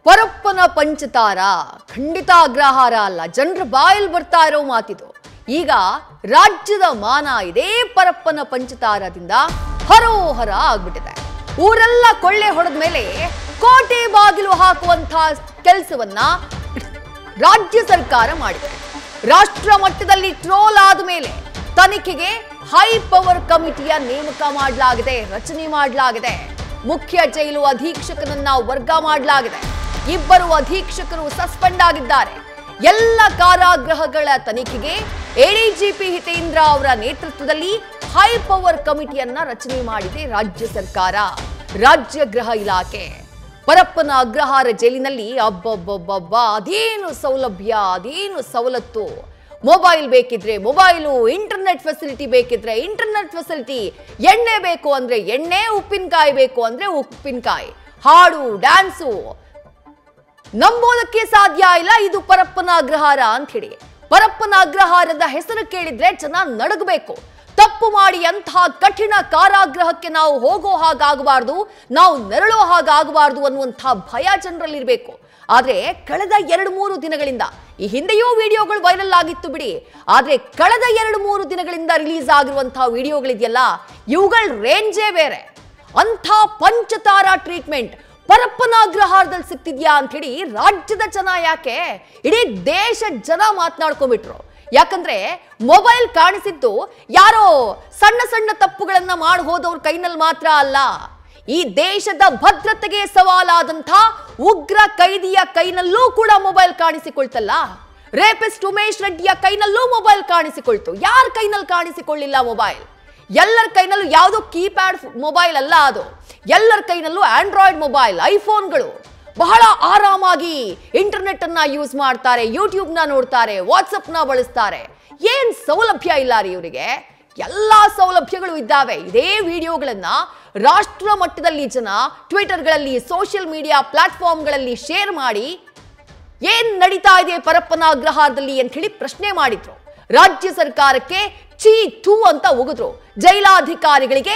ಪರಪ್ಪನ ಪಂಚತಾರ ಖಂಡಿತ ಅಗ್ರಹಾರ ಅಲ್ಲ, ಜನರ ಬಾಯಲ್ಲಿ ಬರ್ತಾ ಇರೋ ಮಾತಿದು. ಈಗ ರಾಜ್ಯದ ಮಾನ ಇದೇ ಪರಪ್ಪನ ಪಂಚತಾರದಿಂದ ಹರೋಹರ ಆಗ್ಬಿಟ್ಟಿದೆ. ಊರೆಲ್ಲ ಕೊಳ್ಳೆ ಹೊಡೆದ ಮೇಲೆ ಕೋಟೆ ಬಾಗಿಲು ಹಾಕುವಂತ ಕೆಲಸವನ್ನ ರಾಜ್ಯ ಸರ್ಕಾರ ಮಾಡಿದೆ. ರಾಷ್ಟ್ರ ಮಟ್ಟದಲ್ಲಿ ಟ್ರೋಲ್ ಆದ ಮೇಲೆ ತನಿಖೆಗೆ ಹೈ ಪವರ್ ಕಮಿಟಿಯ ನೇಮಕ ಮಾಡಲಾಗಿದೆ, ರಚನೆ ಮಾಡಲಾಗಿದೆ. ಮುಖ್ಯ ಜೈಲು ಅಧೀಕ್ಷಕನನ್ನ ವರ್ಗ ಮಾಡಲಾಗಿದೆ. ಇಬ್ಬರು ಅಧೀಕ್ಷಕರು ಸಸ್ಪೆಂಡ್ ಆಗಿದ್ದಾರೆ. ಎಲ್ಲ ಕಾರಾಗೃಹಗಳ ತನಿಖೆಗೆ ಎಡಿಜಿಪಿ ಹಿತೇಂದ್ರ ಅವರ ನೇತೃತ್ವದಲ್ಲಿ ಹೈ ಪವರ್ ಕಮಿಟಿಯನ್ನ ರಚನೆ ಮಾಡಿದೆ ರಾಜ್ಯ ಸರ್ಕಾರ. ರಾಜ್ಯ ಗೃಹ ಇಲಾಖೆ ಪರಪ್ಪನ ಅಗ್ರಹಾರ ಜೈಲಿನಲ್ಲಿ ಅಬ್ಬಬ್ಬಬ್ಬ ಅದೇನು ಸೌಲಭ್ಯ, ಅದೇನು ಸವಲತ್ತು. ಮೊಬೈಲ್ ಬೇಕಿದ್ರೆ ಮೊಬೈಲು, ಇಂಟರ್ನೆಟ್ ಫೆಸಿಲಿಟಿ ಬೇಕಿದ್ರೆ ಇಂಟರ್ನೆಟ್ ಫೆಸಿಲಿಟಿ, ಎಣ್ಣೆ ಬೇಕು ಅಂದ್ರೆ ಎಣ್ಣೆ, ಉಪ್ಪಿನಕಾಯಿ ಬೇಕು ಅಂದ್ರೆ ಉಪ್ಪಿನಕಾಯಿ, ಹಾಡು ಡ್ಯಾನ್ಸು. ನಂಬೋದಕ್ಕೆ ಸಾಧ್ಯ ಇಲ್ಲ ಇದು ಪರಪ್ಪನ ಅಗ್ರಹಾರ ಅಂತ ಹೇಳಿ. ಪರಪ್ಪನ ಅಗ್ರಹಾರದ ಹೆಸರು ಕೇಳಿದ್ರೆ ಜನ ನಡಗಬೇಕು. ತಪ್ಪು ಮಾಡಿ ಅಂತಹ ಕಠಿಣ ಕಾರಾಗೃಹಕ್ಕೆ ನಾವು ಹೋಗೋ ಹಾಗಾಗಬಾರ್ದು, ನಾವು ನೆರಳೋ ಹಾಗಾಗಬಾರ್ದು ಅನ್ನುವಂತಹ ಭಯ ಜನರಲ್ಲಿರಬೇಕು. ಆದ್ರೆ ಕಳೆದ 2-3 ದಿನಗಳಿಂದ, ಈ ಹಿಂದೆಯೂ ವಿಡಿಯೋಗಳು ವೈರಲ್ ಆಗಿತ್ತು ಬಿಡಿ, ಆದ್ರೆ ಕಳೆದ 2-3 ದಿನಗಳಿಂದ ರಿಲೀಸ್ ಆಗಿರುವಂತಹ ವಿಡಿಯೋಗಳಿದೆಯಲ್ಲ, ಇವುಗಳ ರೇಂಜೇ ಬೇರೆ. ಅಂಥ ಪಂಚತಾರ ಟ್ರೀಟ್ಮೆಂಟ್ ಪರಪ್ಪನ ಅಗ್ರಹಾರದಲ್ಲಿ ಸಿಗ್ತಿದ್ಯಾ ಅಂತ ಹೇಳಿ ರಾಜ್ಯದ ಜನ, ಯಾಕೆ ಇಡೀ ದೇಶ ಜನ ಮಾತನಾಡ್ಕೊಂಡ್ಬಿಟ್ರು. ಯಾಕಂದ್ರೆ ಮೊಬೈಲ್ ಕಾಣಿಸಿದ್ದು ಯಾರೋ ಸಣ್ಣ ಸಣ್ಣ ತಪ್ಪುಗಳನ್ನ ಮಾಡಿ ಹೋದವ್ರ ಕೈನಲ್ಲಿ ಮಾತ್ರ ಅಲ್ಲ, ಈ ದೇಶದ ಭದ್ರತೆಗೆ ಸವಾಲಾದಂಥ ಉಗ್ರ ಕೈದಿಯ ಕೈನಲ್ಲೂ ಕೂಡ ಮೊಬೈಲ್ ಕಾಣಿಸಿಕೊಳ್ತಲ್ಲ. ರೇಪಿಸ್ಟ್ ಉಮೇಶ್ ರೆಡ್ಡಿಯ ಕೈನಲ್ಲೂ ಮೊಬೈಲ್ ಕಾಣಿಸಿಕೊಳ್ತು. ಯಾರ ಕೈನಲ್ಲಿ ಕಾಣಿಸಿಕೊಳ್ಳಿಲ್ಲ ಮೊಬೈಲ್? ಎಲ್ಲರ ಕೈನಲ್ಲೂ ಯಾವುದೋ ಕೀಪ್ಯಾಡ್ ಮೊಬೈಲ್ ಅಲ್ಲ ಅದು, ಎಲ್ಲರ ಕೈನಲ್ಲೂ ಆಂಡ್ರಾಯ್ಡ್ ಮೊಬೈಲ್, ಐಫೋನ್ಗಳು. ಬಹಳ ಆರಾಮಾಗಿ ಇಂಟರ್ನೆಟ್ ಅನ್ನ ಯೂಸ್ ಮಾಡ್ತಾರೆ, ಯೂಟ್ಯೂಬ್ನ ನೋಡ್ತಾರೆ, ವಾಟ್ಸಪ್ನ ಬಳಸ್ತಾರೆ. ಏನ್ ಸೌಲಭ್ಯ ಇಲ್ಲ ರೀ ಇವರಿಗೆ? ಎಲ್ಲಾ ಸೌಲಭ್ಯಗಳು ಇದ್ದಾವೆ. ಇದೇ ವಿಡಿಯೋಗಳನ್ನ ರಾಷ್ಟ್ರ ಮಟ್ಟದಲ್ಲಿ ಜನ ಟ್ವಿಟರ್ಗಳಲ್ಲಿ, ಸೋಷಿಯಲ್ ಮೀಡಿಯಾ ಪ್ಲಾಟ್ಫಾರ್ಮ್ಗಳಲ್ಲಿ ಶೇರ್ ಮಾಡಿ ಏನ್ ನಡೀತಾ ಇದೆ ಪರಪ್ಪನ ಅಗ್ರಹಾರದಲ್ಲಿ ಅಂತ ಹೇಳಿ ಪ್ರಶ್ನೆ ಮಾಡಿದ್ರು. ರಾಜ್ಯ ಸರ್ಕಾರಕ್ಕೆ ಚೀ ಥೂ ಅಂತ ಉಗಿದ್ರು. ಜೈಲಾಧಿಕಾರಿಗಳಿಗೆ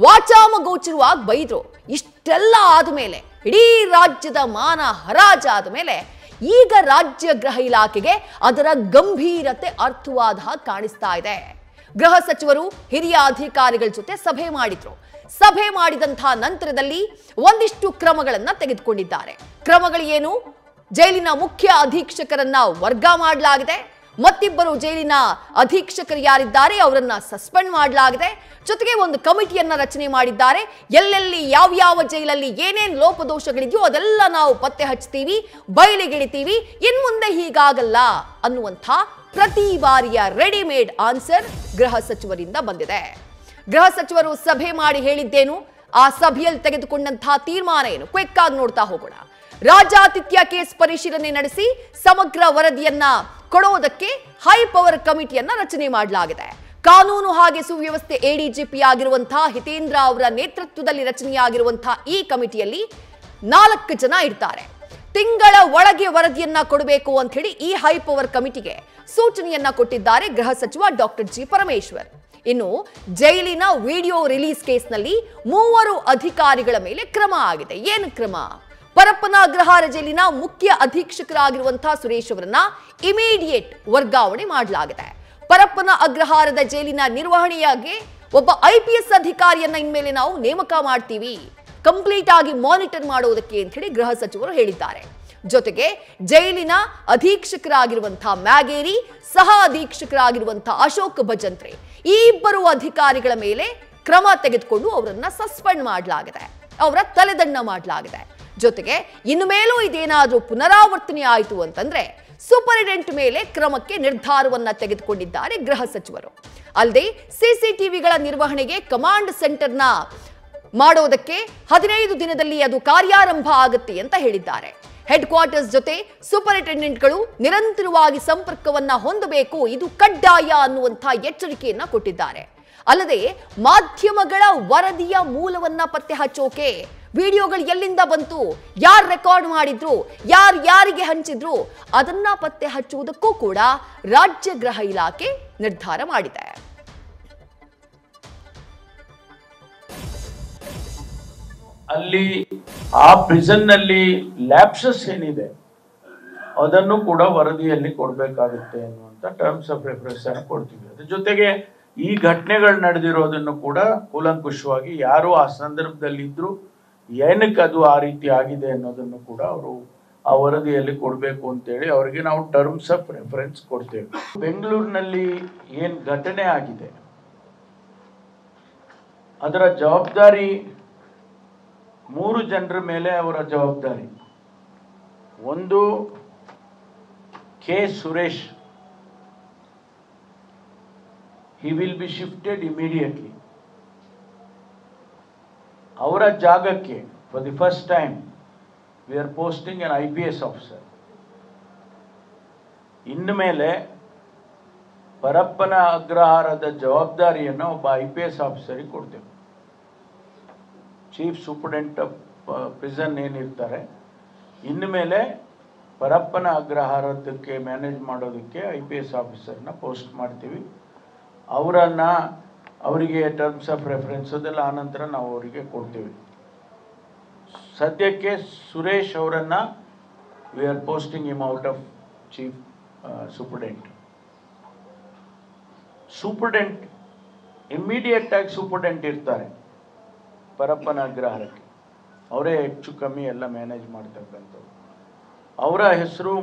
ವಾಚಾಮಗೋಚರವಾಗಿ ಬೈದ್ರು. ಇಷ್ಟೆಲ್ಲ ಆದ್ಮೇಲೆ, ಇಡೀ ರಾಜ್ಯದ ಮಾನ ಹರಾಜಾದ ಮೇಲೆ ಈಗ ರಾಜ್ಯ ಗೃಹ ಇಲಾಖೆಗೆ ಅದರ ಗಂಭೀರತೆ ಅರ್ಥವಾದ ಕಾಣಿಸ್ತಾ ಇದೆ. ಗೃಹ ಸಚಿವರು ಹಿರಿಯ ಅಧಿಕಾರಿಗಳ ಜೊತೆ ಸಭೆ ಮಾಡಿದ್ರು. ಸಭೆ ಮಾಡಿದಂತಹ ನಂತರದಲ್ಲಿ ಒಂದಿಷ್ಟು ಕ್ರಮಗಳನ್ನ ತೆಗೆದುಕೊಂಡಿದ್ದಾರೆ. ಕ್ರಮಗಳು ಏನು? ಜೈಲಿನ ಮುಖ್ಯ ಅಧೀಕ್ಷಕರನ್ನ ವರ್ಗ ಮಾಡಲಾಗಿದೆ. ಮತ್ತಿಬ್ಬರು ಜೈಲಿನ ಅಧೀಕ್ಷಕರು ಯಾರಿದ್ದಾರೆ ಅವರನ್ನ ಸಸ್ಪೆಂಡ್ ಮಾಡಲಾಗಿದೆ. ಜೊತೆಗೆ ಒಂದು ಕಮಿಟಿಯನ್ನ ರಚನೆ ಮಾಡಿದ್ದಾರೆ. ಎಲ್ಲೆಲ್ಲಿ ಯಾವ್ಯಾವ ಜೈಲಲ್ಲಿ ಏನೇನ್ ಲೋಪದೋಷಗಳಿದೆಯೋ ಅದೆಲ್ಲ ನಾವು ಪತ್ತೆ ಹಚ್ತೀವಿ, ಬಯಲಿಗಿಳಿತೀವಿ. ಇನ್ಮುಂದೆ ಹೀಗಾಗಲ್ಲ ಅನ್ನುವಂಥ ಪ್ರತಿ ಬಾರಿಯ ರೆಡಿಮೇಡ್ ಆನ್ಸರ್ ಗೃಹ ಸಚಿವರಿಂದ ಬಂದಿದೆ. ಗೃಹ ಸಚಿವರು ಸಭೆ ಮಾಡಿ ಹೇಳಿದ್ದೇನು, ಆ ಸಭೆಯಲ್ಲಿ ತೆಗೆದುಕೊಂಡಂತಹ ತೀರ್ಮಾನ ಏನು? ಕ್ವಿಕ್ ಆಗಿ ನೋಡ್ತಾ ಹೋಗೋಣ. ರಾಜಾತಿಥ್ಯ ಕೇಸ್ ಪರಿಶೀಲನೆ ನಡೆಸಿ ಸಮಗ್ರ ವರದಿಯನ್ನ ಕೊಡೋದಕ್ಕೆ ಹೈ ಪವರ್ ಕಮಿಟಿಯನ್ನ ರಚನೆ ಮಾಡಲಾಗಿದೆ. ಕಾನೂನು ಹಾಗೆ ಸುವ್ಯವಸ್ಥೆ ಎಡಿಜಿಪಿ ಆಗಿರುವಂತಹ ಹಿತೇಂದ್ರ ಅವರ ನೇತೃತ್ವದಲ್ಲಿ ರಚನೆಯಾಗಿರುವಂತಹ ಈ ಕಮಿಟಿಯಲ್ಲಿ 4 ಜನ ಇರ್ತಾರೆ. ತಿಂಗಳ ಒಳಗೆ ವರದಿಯನ್ನ ಕೊಡಬೇಕು ಅಂತ ಹೇಳಿ ಈ ಹೈ ಪವರ್ ಕಮಿಟಿಗೆ ಸೂಚನೆಯನ್ನ ಕೊಟ್ಟಿದ್ದಾರೆ ಗೃಹ ಸಚಿವ ಡಾಕ್ಟರ್ ಜಿ ಪರಮೇಶ್ವರ್. ಇನ್ನು ಜೈಲಿನ ವಿಡಿಯೋ ರಿಲೀಸ್ ಕೇಸ್ನಲ್ಲಿ 3 ಅಧಿಕಾರಿಗಳ ಮೇಲೆ ಕ್ರಮ ಆಗಿದೆ. ಏನು ಕ್ರಮ? ಪರಪ್ಪನ ಅಗ್ರಹಾರ ಜೈಲಿನ ಮುಖ್ಯ ಅಧೀಕ್ಷಕರಾಗಿರುವಂತಹ ಸುರೇಶ್ ಅವರನ್ನ ಇಮಿಡಿಯೇಟ್ ವರ್ಗಾವಣೆ ಮಾಡಲಾಗಿದೆ. ಪರಪ್ಪನ ಅಗ್ರಹಾರದ ಜೈಲಿನ ನಿರ್ವಹಣೆಯಾಗಿ ಒಬ್ಬ IPS ಅಧಿಕಾರಿಯನ್ನ ಇನ್ಮೇಲೆ ನಾವು ನೇಮಕ ಮಾಡ್ತೀವಿ, ಕಂಪ್ಲೀಟ್ ಆಗಿ ಮಾನಿಟರ್ ಮಾಡೋದಕ್ಕೆ ಅಂತ ಹೇಳಿ ಗೃಹ ಸಚಿವರು ಹೇಳಿದ್ದಾರೆ. ಜೊತೆಗೆ ಜೈಲಿನ ಅಧೀಕ್ಷಕರಾಗಿರುವಂತಹ ಮ್ಯಾಗೇರಿ, ಸಹ ಅಧೀಕ್ಷಕರಾಗಿರುವಂತಹ ಅಶೋಕ್ ಭಜಂತ್ರೆ, ಈ ಇಬ್ಬರು ಅಧಿಕಾರಿಗಳ ಮೇಲೆ ಕ್ರಮ ತೆಗೆದುಕೊಂಡು ಅವರನ್ನ ಸಸ್ಪೆಂಡ್ ಮಾಡಲಾಗಿದೆ, ಅವರ ತಲೆದಂಡ ಮಾಡಲಾಗಿದೆ. ಜೊತೆಗೆ ಇನ್ನು ಮೇಲೂ ಇದೇನಾದ್ರೂ ಪುನರಾವರ್ತನೆ ಆಯಿತು ಅಂತಂದ್ರೆ ಸೂಪರಿಂಟೆಂಡೆಂಟ್ ಮೇಲೆ ಕ್ರಮಕ್ಕೆ ನಿರ್ಧಾರವನ್ನ ತೆಗೆದುಕೊಂಡಿದ್ದಾರೆ ಗೃಹ ಸಚಿವರು. ಅಲ್ಲದೆ ಸಿಸಿಟಿವಿಗಳ ನಿರ್ವಹಣೆಗೆ ಕಮಾಂಡ್ ಸೆಂಟರ್ನ ಮಾಡೋದಕ್ಕೆ 15 ದಿನದಲ್ಲಿ ಅದು ಕಾರ್ಯಾರಂಭ ಆಗುತ್ತೆ ಅಂತ ಹೇಳಿದ್ದಾರೆ. ಹೆಡ್ ಕ್ವಾರ್ಟರ್ಸ್ ಜೊತೆ ಸೂಪರಿಂಟೆಂಡೆಂಟ್ಗಳು ನಿರಂತರವಾಗಿ ಸಂಪರ್ಕವನ್ನ ಹೊಂದಬೇಕು, ಇದು ಕಡ್ಡಾಯ ಅನ್ನುವಂಥ ಎಚ್ಚರಿಕೆಯನ್ನ ಕೊಟ್ಟಿದ್ದಾರೆ. ಅಲ್ಲದೆ ಮಾಧ್ಯಮಗಳ ವರದಿಯ ಮೂಲವನ್ನ ಪತ್ತೆ ಹಚ್ಚೋಕೆ ವಿಡಿಯೋಗಳು ಎಲ್ಲಿಂದ ಬಂತು, ಯಾರು ರೆಕಾರ್ಡ್ ಮಾಡಿದ್ರು, ಯಾರಿಗೆ ಹಂಚಿದ್ರು, ಅದನ್ನ ಪತ್ತೆ ಹಚ್ಚುವುದಕ್ಕೂ ಕೂಡ ರಾಜ್ಯ ಗೃಹ ಇಲಾಖೆ ನಿರ್ಧಾರ ಮಾಡಿದೆ. ಅಲ್ಲಿ ಆ ಪ್ರಿಸನ್ನಲ್ಲಿ ಲ್ಯಾಪ್ಸಸ್ ಏನಿದೆ ಅದನ್ನು ಕೂಡ ವರದಿಯಲ್ಲಿ ಕೊಡಬೇಕಾಗುತ್ತೆ ಅನ್ನುವಂಥ ಟರ್ಮ್ಸ್ ಆಫ್ ರೆಫರೆನ್ಸ್ ಅನ್ನು ಕೊಡ್ತೀವಿ. ಅದ್ರ ಜೊತೆಗೆ ಈ ಘಟನೆಗಳು ನಡೆದಿರೋದನ್ನು ಕೂಡ ಕೂಲಂಕುಷವಾಗಿ ಯಾರು ಆ ಸಂದರ್ಭದಲ್ಲಿ ಇದ್ರು, ಏನಕ್ಕೆ ಅದು ಆ ರೀತಿ ಆಗಿದೆ ಅನ್ನೋದನ್ನು ಕೂಡ ಅವರು ಆ ವರದಿಯಲ್ಲಿ ಕೊಡಬೇಕು ಅಂತೇಳಿ ಅವರಿಗೆ ನಾವು ಟರ್ಮ್ಸ್ ಆಫ್ ರೆಫರೆನ್ಸ್ ಕೊಡ್ತೇವೆ. ಬೆಂಗಳೂರಿನಲ್ಲಿ ಏನು ಘಟನೆ ಆಗಿದೆ ಅದರ ಜವಾಬ್ದಾರಿ 3 ಜನರ ಮೇಲೆ ಅವರ ಜವಾಬ್ದಾರಿ. ಒಂದು K Suresh, he will be shifted immediately. ಅವರ ಜಾಗಕ್ಕೆ for the first time we are posting an IPS officer. ಇನ್ನು ಮೇಲೆ ಪರಪ್ಪನ ಅಗ್ರಹಾರದ ಜವಾಬ್ದಾರಿಯನ್ನು ಒಬ್ಬ IPS ಆಫೀಸರಿಗೆ ಕೊಡ್ತೇವೆ. ಚೀಫ್ ಸೂಪರಿಂಟೆಂಡೆಂಟ್ ಆಫ್ ಪ್ರಿಸನ್ ಏನಿರ್ತಾರೆ, ಇನ್ನು ಮೇಲೆ ಪರಪ್ಪನ ಅಗ್ರಹಾರದಕ್ಕೆ ಮ್ಯಾನೇಜ್ ಮಾಡೋದಕ್ಕೆ IPS ಆಫೀಸರ್ನ ಪೋಸ್ಟ್ ಮಾಡ್ತೀವಿ. ಅವರಿಗೆ ಟರ್ಮ್ಸ್ ಆಫ್ ರೆಫರೆನ್ಸ್ ಅದೆಲ್ಲ ಆನಂತರ ನಾವು ಅವರಿಗೆ ಕೊಡ್ತೀವಿ. ಸದ್ಯಕ್ಕೆ ಸುರೇಶ್ ಅವರನ್ನು we are posting him out of chief superintendent immediate ಆಗಿ ಸೂಪರ್ಡೆಂಟ್ ಇರ್ತಾರೆ ಪರಪ್ಪನ ಅಗ್ರಹಾರಕ್ಕೆ, ಅವರೇ ಹೆಚ್ಚು ಕಮ್ಮಿ ಎಲ್ಲ ಮ್ಯಾನೇಜ್ ಮಾಡ್ತಕ್ಕಂಥವ್ರು. ಅವರ ಹೆಸರು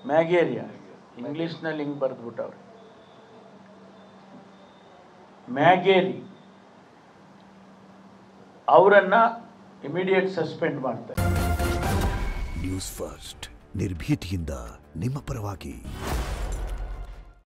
ಮ್ಯಾಗೇರಿಯಾ, ಇಂಗ್ಲೀಷ್ನಲ್ಲಿ ಹಿಂಗೆ ಬರೆದ್ಬಿಟ್ಟವ್ರೆ, ಮ್ಯಾಗೇರಿ. ಅವರನ್ನ ಇಮಿಡಿಯೇಟ್ ಸಸ್ಪೆಂಡ್ ಮಾಡ್ತಾರೆ. ನ್ಯೂಸ್ ಫಸ್ಟ್ ನಿರ್ಭೀತಿಯಿಂದ ನಿಮ್ಮ ಪರವಾಗಿ.